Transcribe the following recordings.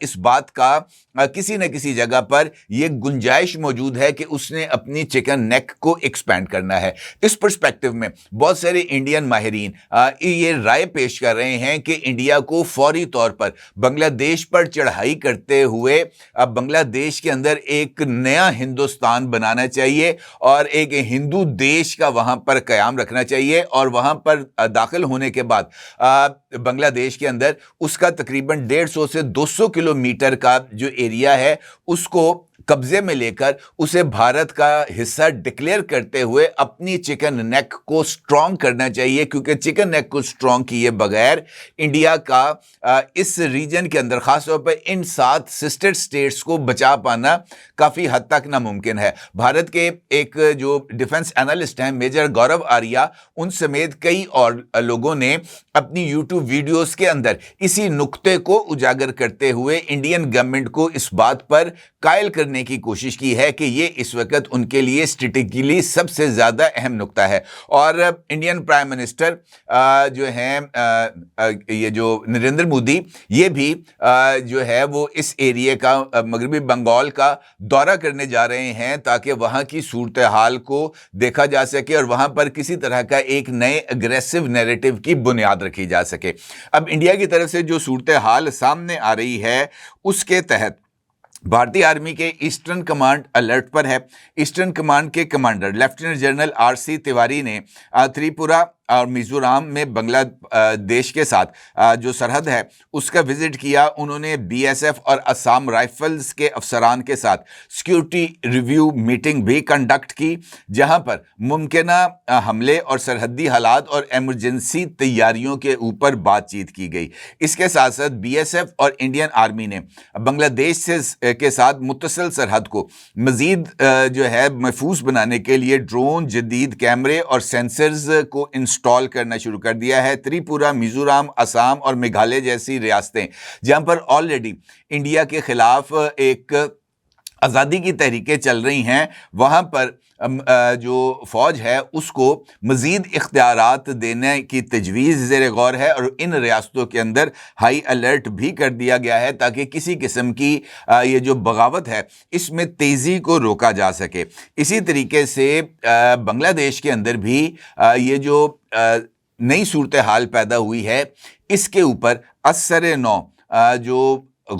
اس بات کا کسی نہ کسی جگہ پر یہ گنجائش موجود ہے کہ اس نے اپنی چکن نیک کو ایکسپینڈ کرنا ہے۔ اس پرسپیکٹو میں بہت سارے انڈین ماہرین یہ رائے پیش کر رہے ہیں کہ انڈیا کو فوری طور پر بنگلہ دیش پر چڑھائی کرتے ہوئے بنگلہ دیش کے اندر ایک نیا ہندوستان بنانا چاہیے اور ایک ہندو دیش کا وہاں پر قیام رکھنا چاہیے، اور وہاں پر داخل ہونے کے بعد بنگلہ دیش کے اندر اس کا تقریباً 150 سے 200 کلومیٹر کا جو ایریا ہے اس کو قبضے میں لے کر اسے بھارت کا حصہ ڈکلیئر کرتے ہوئے اپنی چکن نیک کو سٹرونگ کرنا چاہیے، کیونکہ چکن نیک کو سٹرونگ کیے بغیر انڈیا کا اس ریجن کے اندر خاص طور پر ان 7 سسٹر سٹیٹس کو بچا پانا کافی حد تک ناممکن ہے۔ بھارت کے ایک جو ڈیفنس اینالسٹ ہیں میجر گورو آریہ، ان سمیت کئی اور لوگوں نے اپنی یوٹیوب ویڈیوز کے اندر اسی نقطے کو اجاگر کرتے ہوئے انڈین گورنمنٹ کو اس بات پر قائل کرنے کی کوشش کی ہے کہ یہ اس وقت ان کے لیے اسٹریٹجیکلی سب سے زیادہ اہم نقطہ ہے۔ اور انڈین پرائم منسٹر جو ہیں یہ جو نریندر مودی، یہ بھی جو ہے وہ اس ایریے کا مغربی بنگال کا دورہ کرنے جا رہے ہیں تاکہ وہاں کی صورتحال کو دیکھا جا سکے اور وہاں پر کسی طرح کا ایک نئے اگریسو نیریٹو کی بنیاد رکھی جا سکے۔ اب انڈیا کی طرف سے جو صورتحال سامنے آ رہی ہے اس کے تحت بھارتی آرمی کے ایسٹرن کمانڈ الرٹ پر ہے۔ ایسٹرن کمانڈ کے commander lieutenant general RC Tiwari نے تریپورہ اور میزورام میں بنگلہ دیش کے ساتھ جو سرحد ہے اس کا وزٹ کیا۔ انہوں نے BSF اور اسام رائفلز کے افسران کے ساتھ سیکیورٹی ریویو میٹنگ بھی کنڈکٹ کی، جہاں پر ممکنہ حملے اور سرحدی حالات اور ایمرجنسی تیاریوں کے اوپر بات چیت کی گئی۔ اس کے ساتھ ساتھ BSF اور انڈین آرمی نے بنگلہ دیش کے ساتھ متصل سرحد کو مزید جو ہے محفوظ بنانے کے لیے ڈرون، جدید کیمرے اور سینسرز کو انسٹال کرنا شروع کر دیا ہے۔ تریپورہ، میزورام، اسام اور میگھالیہ جیسی ریاستیں جہاں پر آلریڈی انڈیا کے خلاف ایک آزادی کی تحریکیں چل رہی ہیں، وہاں پر جو فوج ہے اس کو مزید اختیارات دینے کی تجویز زیر غور ہے، اور ان ریاستوں کے اندر ہائی الرٹ بھی کر دیا گیا ہے تاکہ کسی قسم کی یہ جو بغاوت ہے اس میں تیزی کو روکا جا سکے۔ اسی طریقے سے بنگلہ دیش کے اندر بھی یہ جو نئی صورتحال پیدا ہوئی ہے اس کے اوپر اثر نو جو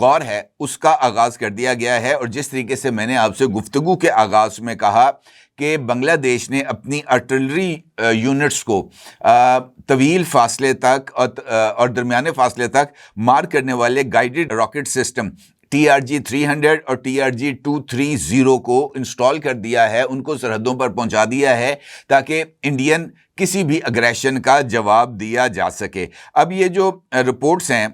غور ہے اس کا آغاز کر دیا گیا ہے۔ اور جس طریقے سے میں نے آپ سے گفتگو کے آغاز میں کہا کہ بنگلہ دیش نے اپنی آرٹلری یونٹس کو طویل فاصلے تک اور درمیانے فاصلے تک مار کرنے والے گائیڈڈ راکٹ سسٹم TRG-300 اور TRG-230 کو انسٹال کر دیا ہے، ان کو سرحدوں پر پہنچا دیا ہے تاکہ انڈین کسی بھی اگریشن کا جواب دیا جا سکے۔ اب یہ جو رپورٹس ہیں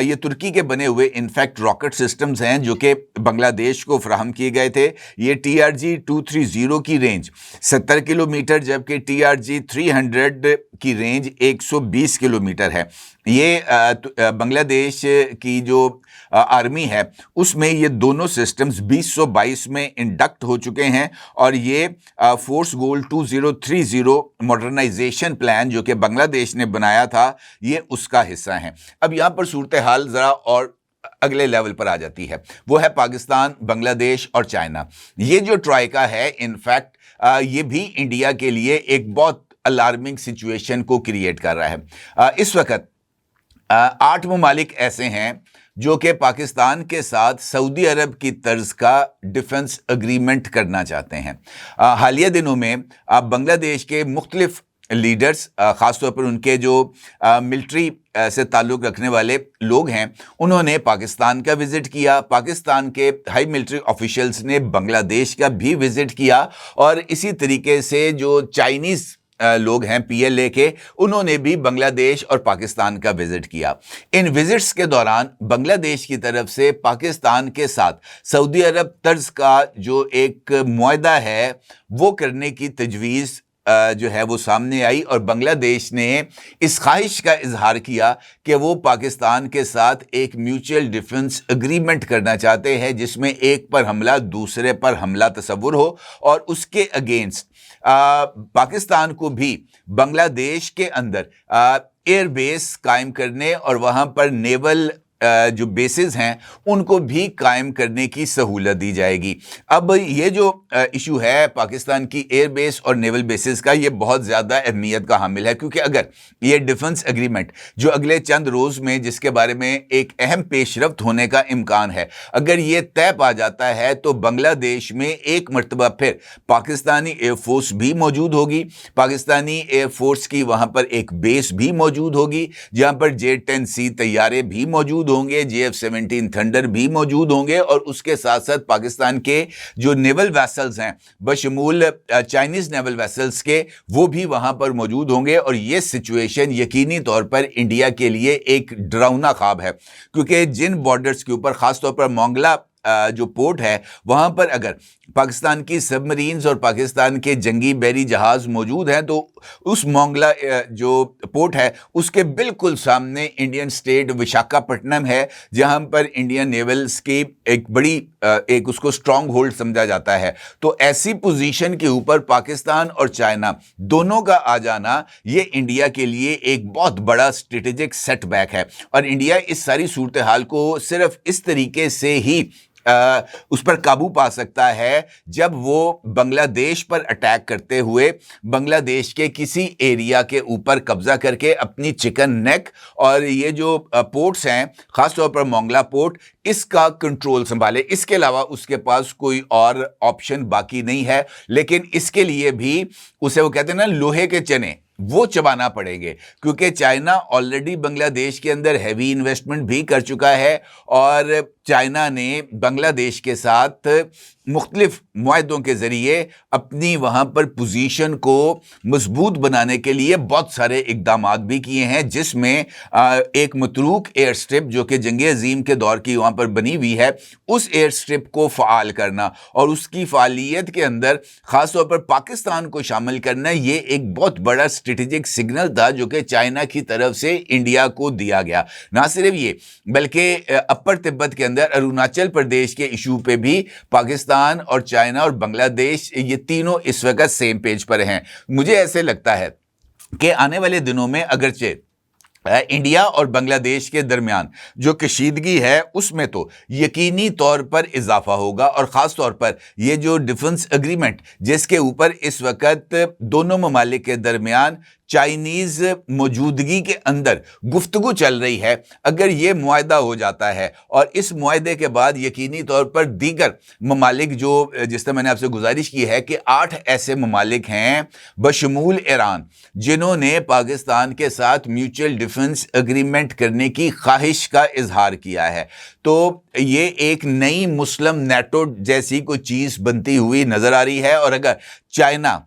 یہ ترکی کے بنے ہوئے انفیکٹ راکٹ سسٹمز ہیں جو کہ بنگلہ دیش کو فراہم کیے گئے تھے۔ یہ TRG-230 کی رینج 70 کلومیٹر جبکہ TRG-300 کی رینج 120 کلومیٹر ہے۔ یہ بنگلہ دیش کی جو آرمی ہے اس میں یہ دونوں سسٹمز 2022 میں انڈکٹ ہو چکے ہیں، اور یہ فورس گول 2030 ماڈرنائزیشن پلان جو کہ بنگلہ دیش نے بنایا تھا یہ اس کا حصہ ہیں۔ اب یہاں پر صورتحال ذرا اور اگلے لیول پر آ جاتی ہے، وہ ہے پاکستان، بنگلہ دیش اور چائنا۔ یہ جو ٹرائیکا ہے انفیکٹ یہ بھی انڈیا کے لیے ایک بہت الارمنگ سچویشن کو کریٹ کر رہا ہے۔ اس وقت 8 ممالک ایسے ہیں جو کہ پاکستان کے ساتھ سعودی عرب کی طرز کا ڈیفنس اگریمنٹ کرنا چاہتے ہیں۔ حالیہ دنوں میں بنگلہ دیش کے مختلف لیڈرز، خاص طور پر ان کے جو ملٹری سے تعلق رکھنے والے لوگ ہیں، انہوں نے پاکستان کا وزٹ کیا۔ پاکستان کے ہائی ملٹری آفیشلز نے بنگلہ دیش کا بھی وزٹ کیا، اور اسی طریقے سے جو چائنیز لوگ ہیں PLA کے، انہوں نے بھی بنگلہ دیش اور پاکستان کا وزٹ کیا۔ ان وزٹس کے دوران بنگلہ دیش کی طرف سے پاکستان کے ساتھ سعودی عرب طرز کا جو ایک معاہدہ ہے وہ کرنے کی تجویز جو ہے وہ سامنے آئی، اور بنگلہ دیش نے اس خواہش کا اظہار کیا کہ وہ پاکستان کے ساتھ ایک میوچل ڈیفنس اگریمنٹ کرنا چاہتے ہیں جس میں ایک پر حملہ دوسرے پر حملہ تصور ہو، اور اس کے اگینسٹ پاکستان کو بھی بنگلہ دیش کے اندر ایئر بیس قائم کرنے اور وہاں پر نیول جو بیسز ہیں ان کو بھی قائم کرنے کی سہولت دی جائے گی۔ اب یہ جو ایشو ہے پاکستان کی ایئر بیس اور نیول بیسز کا، یہ بہت زیادہ اہمیت کا حامل ہے، کیونکہ اگر یہ ڈیفنس ایگریمنٹ جو اگلے چند روز میں جس کے بارے میں ایک اہم پیش رفت ہونے کا امکان ہے، اگر یہ طے پا جاتا ہے تو بنگلہ دیش میں ایک مرتبہ پھر پاکستانی ایئر فورس بھی موجود ہوگی، پاکستانی ایئر فورس کی وہاں پر ایک بیس بھی موجود ہوگی جہاں پر J-10C طیارے بھی موجود ہوں گے، JF-17 تھنڈر بھی موجود ہوں گے، اور اس کے ساتھ ساتھ پاکستان کے جو نیول ویسلز ہیں بشمول چائنیز نیول ویسلز کے، وہ بھی وہاں پر موجود ہوں گے۔ اور یہ سچویشن یقینی طور پر انڈیا کے لیے ایک ڈراؤنا خواب ہے، کیونکہ جن بارڈرز کے اوپر خاص طور پر مونگلا جو پورٹ ہے وہاں پر اگر پاکستان کی سب مرینز اور پاکستان کے جنگی بحری جہاز موجود ہیں تو اس مونگلا جو پورٹ ہے اس کے بالکل سامنے انڈین اسٹیٹ وشاکھاپٹنم ہے، جہاں پر انڈین نیولز کی ایک بڑی ایک اس کو اسٹرانگ ہولڈ سمجھا جاتا ہے۔ تو ایسی پوزیشن کے اوپر پاکستان اور چائنا دونوں کا آ جانا یہ انڈیا کے لیے ایک بہت بڑا اسٹریٹجک سیٹ بیک ہے، اور انڈیا اس ساری صورتحال کو صرف اس طریقے سے ہی اس پر قابو پا سکتا ہے جب وہ بنگلہ دیش پر اٹیک کرتے ہوئے بنگلہ دیش کے کسی ایریا کے اوپر قبضہ کر کے اپنی چکن نیک اور یہ جو پورٹس ہیں خاص طور پر مونگلا پورٹ اس کا کنٹرول سنبھالے۔ اس کے علاوہ اس کے پاس کوئی اور آپشن باقی نہیں ہے، لیکن اس کے لیے بھی اسے وہ کہتے ہیں نا لوہے کے چنے وہ چبانا پڑیں گے، کیونکہ چائنا آلریڈی بنگلہ دیش کے اندر ہیوی انویسٹمنٹ بھی کر چکا ہے، اور چائنا نے بنگلہ دیش کے ساتھ مختلف معاہدوں کے ذریعے اپنی وہاں پر پوزیشن کو مضبوط بنانے کے لیے بہت سارے اقدامات بھی کیے ہیں، جس میں ایک متروک ایئر سٹرپ جو کہ جنگ عظیم کے دور کی وہاں پر بنی ہوئی ہے، اس ایئر سٹرپ کو فعال کرنا اور اس کی فعالیت کے اندر خاص طور پر پاکستان کو شامل کرنا، یہ ایک بہت بڑا اسٹریٹجک سگنل تھا جو کہ چائنا کی طرف سے انڈیا کو دیا گیا۔ نہ صرف یہ بلکہ اپر تبت کے اندر اروناچل پردیش کے ایشو پہ بھی پاکستان اور چائنا اور بنگلہ دیش یہ تینوں اس وقت سیم پیج پر ہیں۔ مجھے ایسے لگتا ہے کہ آنے والے دنوں میں اگرچہ انڈیا اور بنگلہ دیش کے درمیان جو کشیدگی ہے اس میں تو یقینی طور پر اضافہ ہوگا، اور خاص طور پر یہ جو ڈیفنس ایگریمنٹ جس کے اوپر اس وقت دونوں ممالک کے درمیان چائنیز موجودگی کے اندر گفتگو چل رہی ہے، اگر یہ معاہدہ ہو جاتا ہے اور اس معاہدے کے بعد یقینی طور پر دیگر ممالک جو جس طرح میں نے آپ سے گزارش کی ہے کہ 8 ایسے ممالک ہیں بشمول ایران جنہوں نے پاکستان کے ساتھ میوچل ڈیفنس ایگریمنٹ کرنے کی خواہش کا اظہار کیا ہے، تو یہ ایک نئی مسلم نیٹو جیسی کوئی چیز بنتی ہوئی نظر آ رہی ہے۔ اور اگر چائنا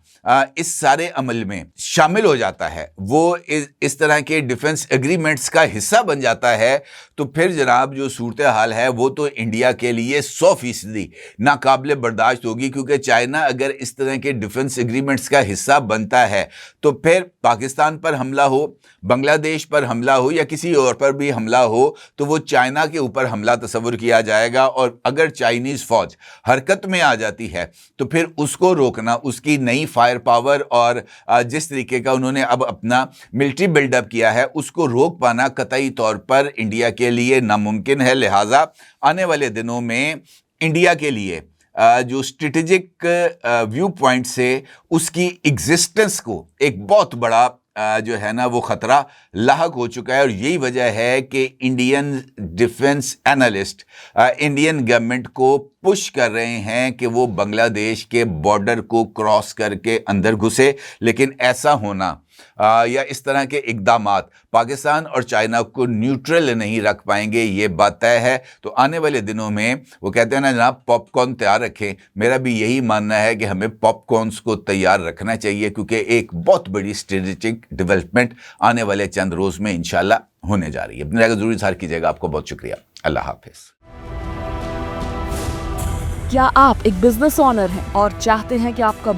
اس سارے عمل میں شامل ہو جاتا ہے، وہ اس طرح کے ڈیفنس ایگریمنٹس کا حصہ بن جاتا ہے، تو پھر جناب جو صورتحال ہے وہ تو انڈیا کے لیے 100% ناقابل برداشت ہوگی، کیونکہ چائنا اگر اس طرح کے ڈیفنس ایگریمنٹس کا حصہ بنتا ہے تو پھر پاکستان پر حملہ ہو، بنگلہ دیش پر حملہ ہو یا کسی اور پر بھی حملہ ہو تو وہ چائنا کے اوپر حملہ تصور کیا جائے گا، اور اگر چائنیز فوج حرکت میں آ جاتی ہے تو پھر اس کو روکنا، اس کی نئی فائر پاور اور جس طریقے کا انہوں نے اب اپنا ملٹری بلڈ اپ کیا ہے اس کو روک پانا قطعی طور پر انڈیا کے لیے ناممکن ہے۔ لہٰذا آنے والے دنوں میں انڈیا کے لیے جو اسٹریٹجک ویو پوائنٹ سے اس کی ایگزسٹنس کو ایک بہت بڑا جو ہے نا وہ خطرہ لاحق ہو چکا ہے، اور یہی وجہ ہے کہ Indian defence analyst Indian government کو پش کر رہے ہیں کہ وہ بنگلہ دیش کے بارڈر کو کراس کر کے اندر گھسے، لیکن ایسا ہونا یا اس طرح کے اقدامات پاکستان اور چائنا کو نیوٹرل نہیں رکھ پائیں گے، یہ بات طے ہے۔ تو آنے والے دنوں میں وہ کہتے ہیں نا جناب پاپ کارن تیار رکھیں، میرا بھی یہی ماننا ہے کہ ہمیں پاپ کارنس کو تیار رکھنا چاہیے، کیونکہ ایک بہت بڑی اسٹریٹجک ڈیولپمنٹ آنے والے چند روز میں انشاءاللہ ہونے جا رہی ہے۔ اپنے رائے کا ضرور اظہار کیجیے گا۔ آپ کو بہت شکریہ۔ اللہ حافظ۔ کیا آپ ایک بزنس اونر ہیں اور چاہتے ہیں کہ آپ کا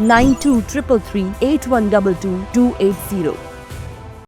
923338122280।